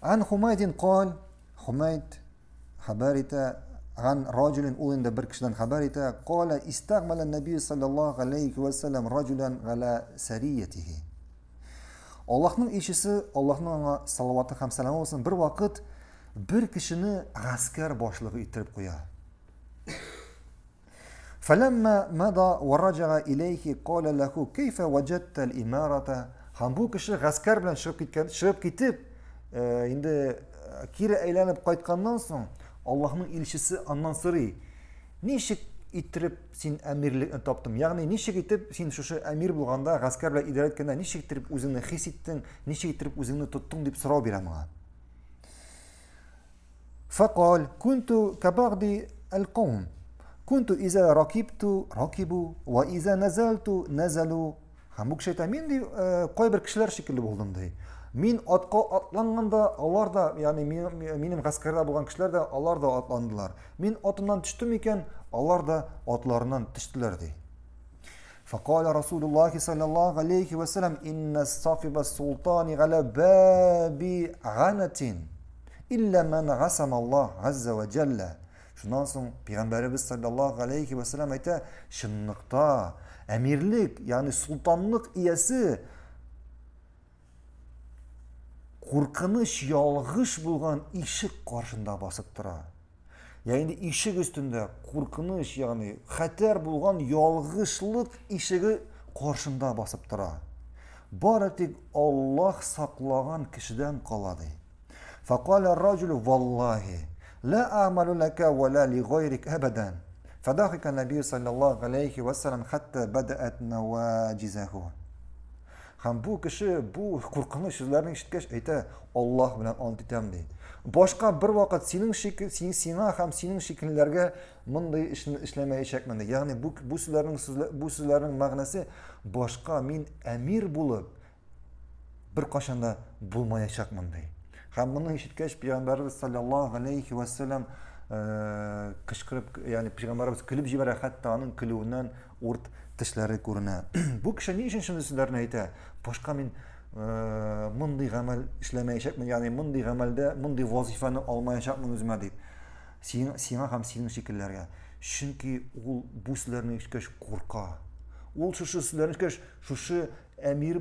عن حميد قال حميد حبارته عن رجل أولند بركشدان حبارته قال استعمل النبي صلى الله عليه وسلم رجلا على سريته. Аллаһның ишесе, Аллаһның аңа салаваты һәм сәламы булсын, бер вакыт бер кешене гаскәр башлыгы иттереп куя. فلما مضى ورجع إليه قال له كيف وجدت الإمارة. Һәм бу кеше гаскәр белән чыгып китеп, инде кире әйләнеп кайтканнан соң, Аллаһның илчесе аннан сорый: "Ничек иттереп син әмирлекне таптың? Ягъни ничек итеп син шушы әмир булганда, гаскәр белән идарә иткәндә ничек иттереп үзеңне хис иттең, ничек иттереп үзеңне тоттың?" дип сорау бирә моңа. فقال كنت كبعض القوم كنت إذا ركبت ركبوا وإذا نزلت نزلوا. Һәм бу кеше әйтә: "Мин кайбер кешеләр шикелле булдым" ди. Мин атка атланганда, алар да, ягъни минем гаскәрдә булган кешеләр дә, алар да атландылар. Мин атымнан төштем икән, алар да атларыннан төштеләр ди. فقال رسول الله صلى الله عليه وسلم إن الصافب السلطان على باب عنة إلا من غسم الله عز وجل. Шуннан соң Пәйгамбәребез саллаллаһу алейхи ва саллям әйтә: "Шынлыкта әмирлек, ягъни султанлык иясе куркыныч, ялгыш булган ишек каршында басып тора." Ягъни ишек өстендә куркыныч, ягъни хәтәр булган ялгышлык ишеге каршында басып тора. Бары тик Аллаһ саклаган кешедән кала ди. فقال الرجل والله لا أعمل لك ولا لغيرك أبدا. فضحك النبي صلى الله عليه وسلم حتى بدأت نواجزه. Һәм бу кеше бу куркыныч сүзләрне ишеткәч әйтә: "Аллаһ белән ант итәм" ди. Башка бер вакыт сиңа һәм синең шикелләргә мондый эшне эшләмәячәкмен ди. Ягъни бу сүзләрнең мәгънәсе башка мин әмир булып бер кашанда булмаячакмын ди. Һәм моны ишеткәч Пәйгамбәрбез саллаллаһу алейхи ва саллям кычкырып, ягъни Пәйгамбәрбез көлеп җибәрә, хәтта аның көлүеннән урт тешләре күренә. Бу кеше ни өчен шундый сүзләрне әйтә? Башка мин мондый гамәл эшләмәячәкмен, ягъни мондый гамәлдә, мондый вазифаны алмаячакмын үземә дип. Сиңа һәм синең шикелләргә. Чөнки ул бу сүзләрне ишеткәч курка. Ул шушы сүзләрне ишеткәч, шушы әмир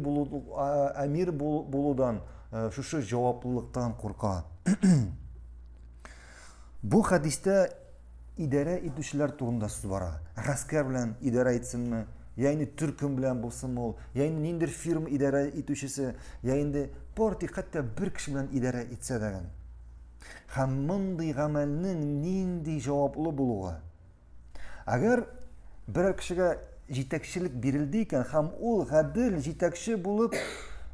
булудан, шушы җаваплылыктан курка. Бу хадистә идарә итүчеләр турында сүз бара. Гаскәр белән идарә итсенме, ягъни төркем белән булсынмы ул, ягъни ниндидер фирма идарә итүчесе, ягъни партия хәтта бер кеше белән идарә итсә дә. Һәм мондый гамәлнең нинди җаваплы булуы. Әгәр бер кешегә җитәкчелек бирелде икән һәм ул гадел җитәкче булып,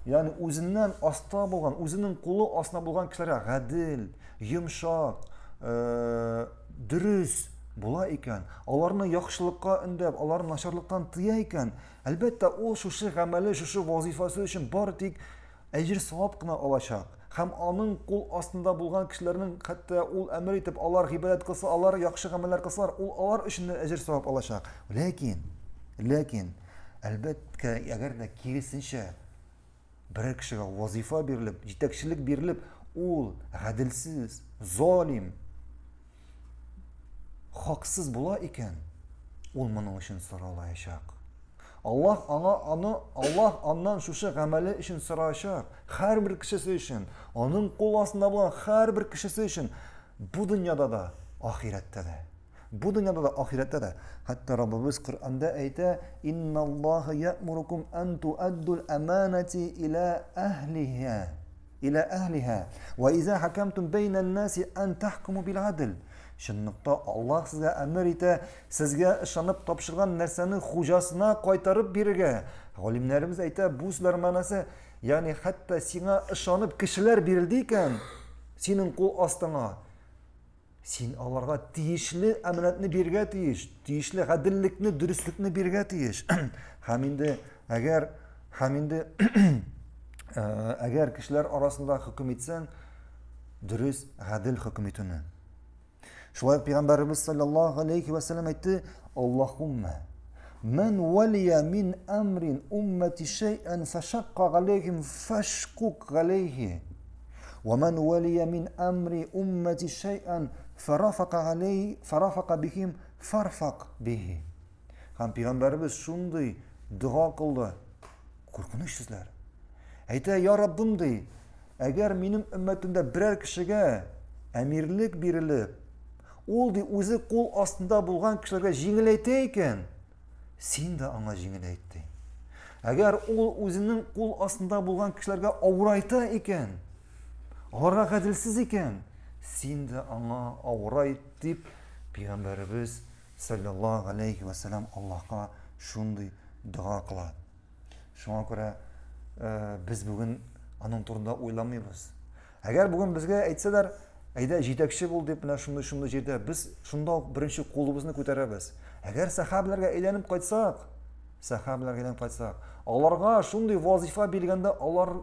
ягъни үзеннән аста булган, үзенең кулы астында булган кешеләргә гадел, йомшак, дөрес була икән, аларны яхшылыкка өндәп, аларны начарлыктан тыя икән, әлбәттә ул шушы гамәле, шушы вазифасы өчен бары тик әҗр савап кына алачак. Һәм аның кул астында булган кешеләрнең, хәтта ул әмер итеп, алар гыйбадәт кылса, алар яхшы гамәлләр кылсалар, ул алар өчен әҗр савап алачак. Ләкин әлбәттә әгәр дә киресенчә бер кешегә вазифа бирелеп, җитәкчелек бирелеп, ул гаделсез, залим, хаксыз була икән, ул моның өчен соралаячак. Аллаһ аннан шушы гамәле өчен сораячак. Һәрбер кешесе өчен, аның кул астында булган һәрбер кешесе өчен, бу дөньяда да, ахирәттә дә. Бу дөньяда да, ахирәттә дә. Хәтта Раббыбыз Коръәндә әйтә: "Инналлаһа я'мурукум ан ту'аддул аманати иля әһлиһа ва иза хакамтум байнан наси ан тахкуму бил адл." Шунлыкта Аллаһ сезгә әмер итә, сезгә ышанып тапшырган нәрсәне хуҗасына кайтарып бирергә. Галимнәребез әйтә, бу сүзләр мәгънәсе, ягъни хәтта сиңа ышанып кешеләр бирелде икән, синең кул астыңа, син аларга тиешле әманәтне бирергә тиеш, тиешле гаделлекне, дөреслекне бирергә тиеш. Һәм инде әгәр кешеләр арасында хөкем итсәң, дөрес, гадел хөкем итүне. Шулай Пәйгамбәрбез саллаллаһу алейхи ва саллям әйтте: "Аллаһумма ман валия мин амрин уммати шай'ан фашаққа алейхим фашқуқ алейхи وَمَنْ وَلِيَ مِنْ أَمْرِ أُمَّةِ شَيْئًا فَرَفَقَ بِهِمْ فَرْفَقْ بِهِ. Һәм Пәйғамбәрбез шундый дуа кылды. Куркыныч сүзләр. Әйтә, я Раббым ди, әгәр минем өммәтемдә берәр кешегә әмирлек бирелеп, ул ди үзе кул астында булган кешеләргә җиңеләйтә икән, син дә аңа җиңеләйт ди. Әгәр ул үзенең кул астында булган кешеләргә авырайта икән, аларга гаделсез икән, син дә аңа авырайт дип Пәйгамбәрбез саллаллаһу алейхи ва саллям Аллаһка шундый дуа кыла. Шуңа күрә без бүген аның турында уйламыйбыз. Әгәр бүген безгә әйтсәләр, әйдә җитәкче бул дип, менә шундый җирдә без шунда ук беренче кулыбызны күтәрәбез. Әгәр сахабаларга әйләнеп кайтсак, аларга шундый вазифа биргәндә, алар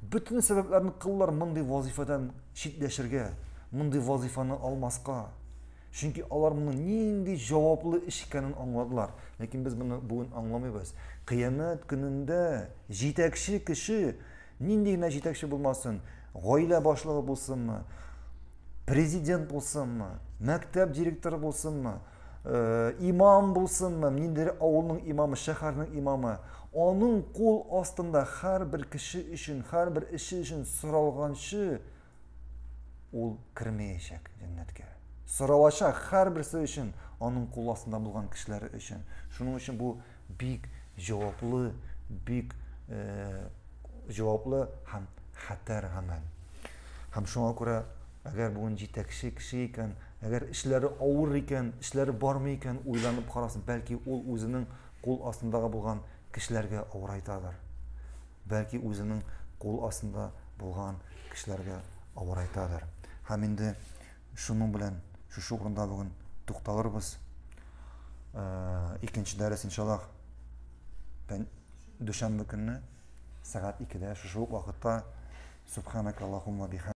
бөтен сәбәпләрне кыллар мондый вазифадан читләшергә, мондый вазифаны алмаска. Чөнки алар моның нинди җаваплы эш икәнен аңладылар. Ләкин без моны бүген аңламыйбыз. Кыямәт көнендә җитәкче кеше нинди генә җитәкче булмасын, гаилә башлыгы булсынмы, президент булсынмы, мәктәп директоры булсынмы, имам булсынмы, ниндидер авылның имамы, шәһәрнең имамы, аның кул астында һәрбер кеше өчен, һәрбер эше өчен соралганчы ул кирмәячәк җәннәткә. Соралачак һәрберсе өчен, аның кул астында булган кешеләр өчен. Шуның өчен бу бик җаваплы, һәм хәтәр гамәл. Һәм шуңа күрә, әгәр бүген җитәкче кеше икән, әгәр эшләре авыр икән, эшләре бармый икән, уйланып карасын, бәлки ул үзенең кул астындагы булган кешеләргә авырайтадыр. Бәлки үзенең кул астында булган кешеләргә авырайтадыр. Һәм инде шуның белән шушы урында бүген тукталырбыз. Икенче дәрес иншаллах дүшәмбе көнне сәгать 2дә шушы вакытта Субханакаллаһумма бихамдик